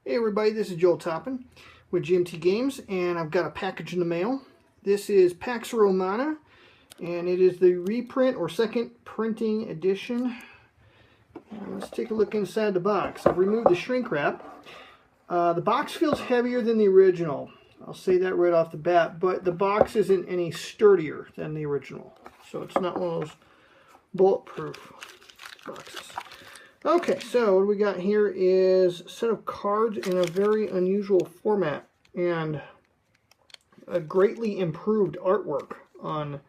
Hey everybody, this is Joel Toppin with GMT Games, and I've got a package in the mail. This is Pax Romana, and it is the reprint or second printing edition. Let's take a look inside the box. I've removed the shrink wrap. The box feels heavier than the original. I'll say that right off the bat, but the box isn't any sturdier than the original. So it's not one of those bulletproof boxes. Okay, so what we got here is a set of cards in a very unusual format and a greatly improved artwork on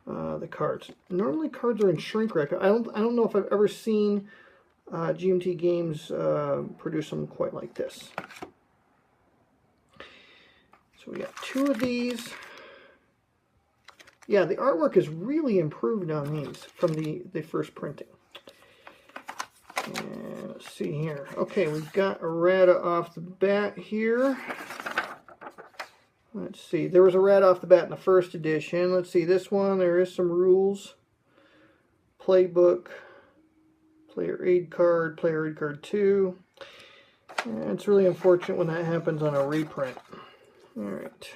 the cards. Normally cards are in shrink wrap. I don't know if I've ever seen GMT Games produce them quite like this. So we got two of these. Yeah, the artwork is really improved on these from the first printing. And let's see here. Okay, we've got errata off the bat here. Let's see. There was errata off the bat in the first edition. Let's see. This one, there is some rules. Playbook. Player aid card. Player aid card 2. And it's really unfortunate when that happens on a reprint. Alright.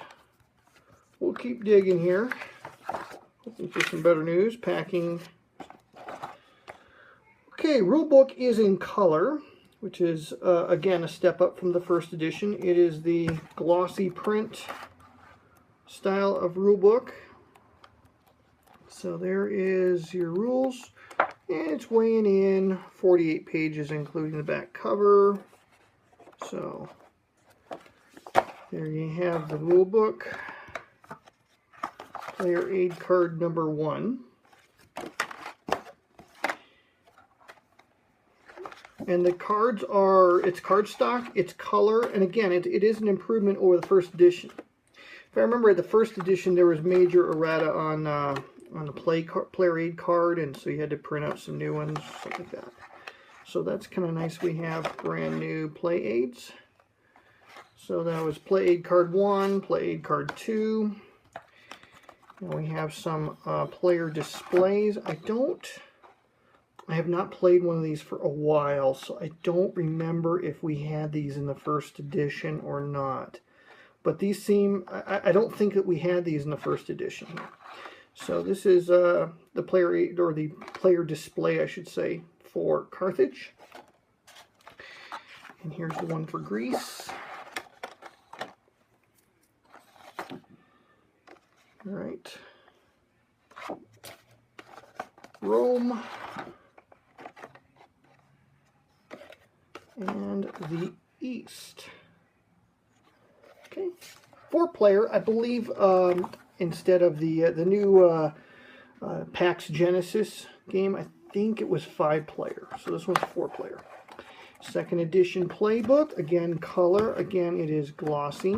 We'll keep digging here. Hoping for some better news. Packing. Okay, rulebook is in color, which is, again, a step up from the first edition. It is the glossy print style of rulebook. So there is your rules, and it's weighing in 48 pages, including the back cover. So there you have the rulebook, player aid card number 1. And the cards are, it's cardstock, it's color, and again, it is an improvement over the first edition. If I remember, at the first edition, there was major errata on the player aid card, and so you had to print out some new ones, stuff like that. So that's kind of nice. We have brand new play aids. So that was play aid card 1, play aid card 2. And we have some player displays. I have not played one of these for a while, so I don't remember if we had these in the first edition or not. But these seem, I don't think that we had these in the first edition. So this is the player aid, or the player display, I should say, for Carthage. And here's the one for Greece. All right. Rome. And the East. Okay, 4-player, I believe. Instead of the new Pax Genesis game, I think it was 5-player. So this one's 4-player. Second edition playbook, again color. Again, it is glossy.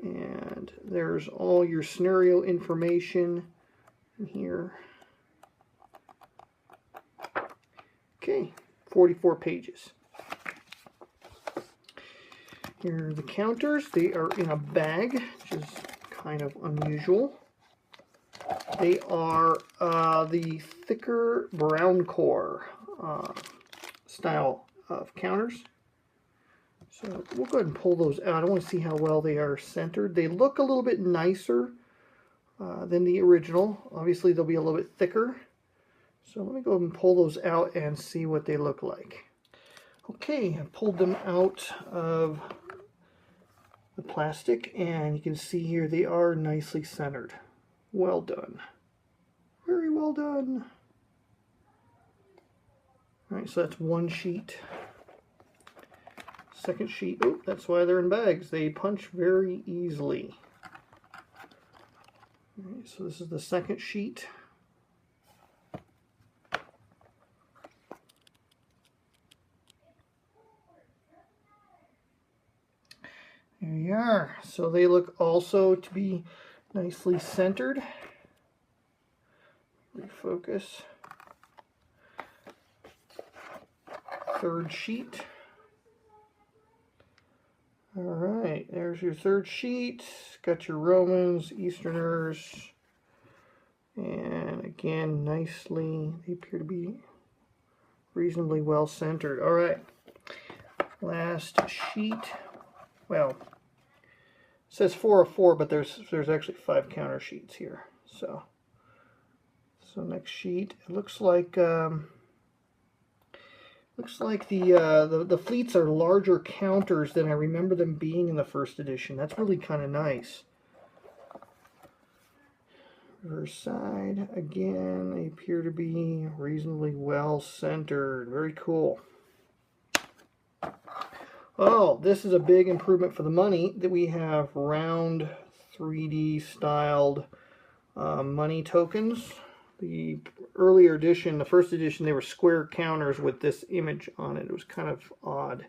And there's all your scenario information in here. Okay. 44 pages. Here are the counters. They are in a bag, which is kind of unusual. They are the thicker brown core style of counters. So we'll go ahead and pull those out. I want to see how well they are centered. They look a little bit nicer than the original. Obviously, they'll be a little bit thicker. So let me go ahead and pull those out and see what they look like. Okay, I pulled them out of the plastic, and you can see here they are nicely centered. Well done. Very well done. Alright, so that's one sheet. Second sheet, oh, that's why they're in bags. They punch very easily. Alright, so this is the second sheet. There you are. So they look also to be nicely centered. Refocus. Third sheet. Alright, there's your third sheet. Got your Romans, Easterners, and again, nicely, they appear to be reasonably well centered. Alright, Last sheet. Well, it says 4 of 4, but there's actually 5 counter sheets here. So next sheet. It looks like the fleets are larger counters than I remember them being in the first edition. That's really kind of nice. Reverse side, again, they appear to be reasonably well centered. Very cool. Oh, this is a big improvement for the money that we have round 3D styled money tokens. The earlier edition, the first edition, they were square counters with this image on it. It was kind of odd.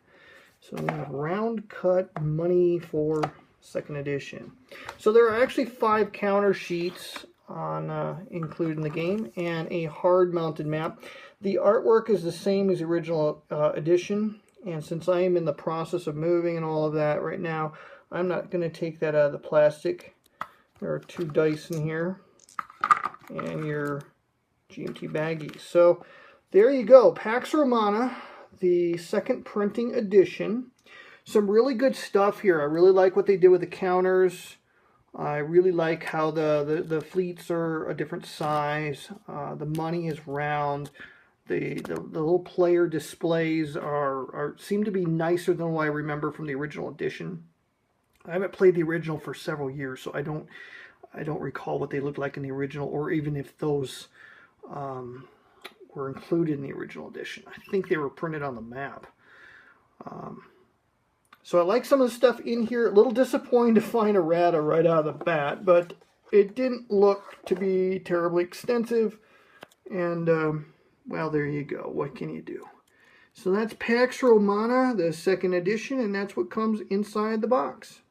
So we have round cut money for second edition. So there are actually 5 counter sheets on included in the game and a hard mounted map. The artwork is the same as the original edition. And since I am in the process of moving and all of that right now, I'm not going to take that out of the plastic. There are 2 dice in here and your GMT baggies. So there you go. Pax Romana, the second printing edition. Some really good stuff here. I really like what they did with the counters. I really like how the fleets are a different size. The money is round. The little player displays seem to be nicer than what I remember from the original edition. I haven't played the original for several years, so I don't recall what they looked like in the original, or even if those were included in the original edition. I think they were printed on the map. So I like some of the stuff in here. A little disappointing to find errata right out of the bat, but it didn't look to be terribly extensive, and well, there you go. What can you do? So that's Pax Romana, the second edition, and that's what comes inside the box.